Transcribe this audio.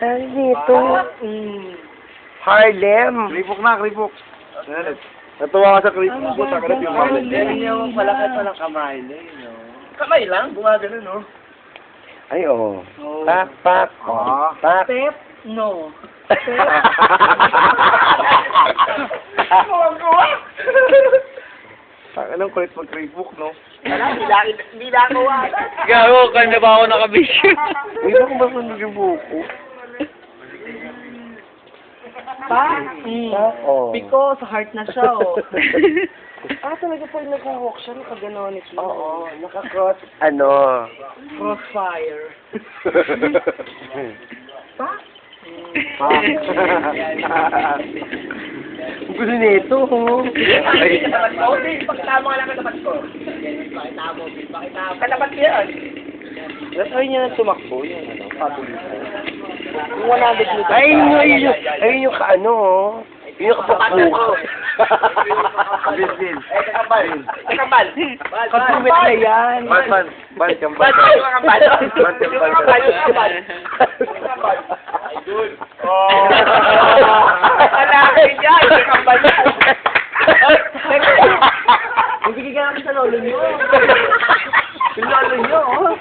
Ano dito? Harlem. Kripok na, kripok. Natuwa ka sa kripok ko, takalap yung Marlon. Hindi naman palakad pa ng kamay. Kamay lang, gumagano, no? Ay, oo. Pak, pak. Ah. Pak. Pep? No. Anong kulit mag-kripok, no? Hindi na ako Gago, kanya ba ako nakabisyo? Uy, baka ba kung nag-buko? Pa? Oo. Because heart na siya, oh. Talaga po yung nag-walk siya, nakagano'n ito. Oo, nakakross. Ano? Crossfire. Pa? Gusto nito, ho. Pakita mo nga lang katapat ko. Pakita mo. Katapat ko yan. Try niya na tumakbo yung ano, patuloy. Yung 100 meters. Ayun yung kaano, oh. Yun yung kapakbuk. Bisin. Kakambal. Kapumit na yan. Ban, kambal. Kakambal. Kambal. Alaki dyan. Kakambal. Hindi ka namin sa lolo niyo. Yung lolo niyo, oh.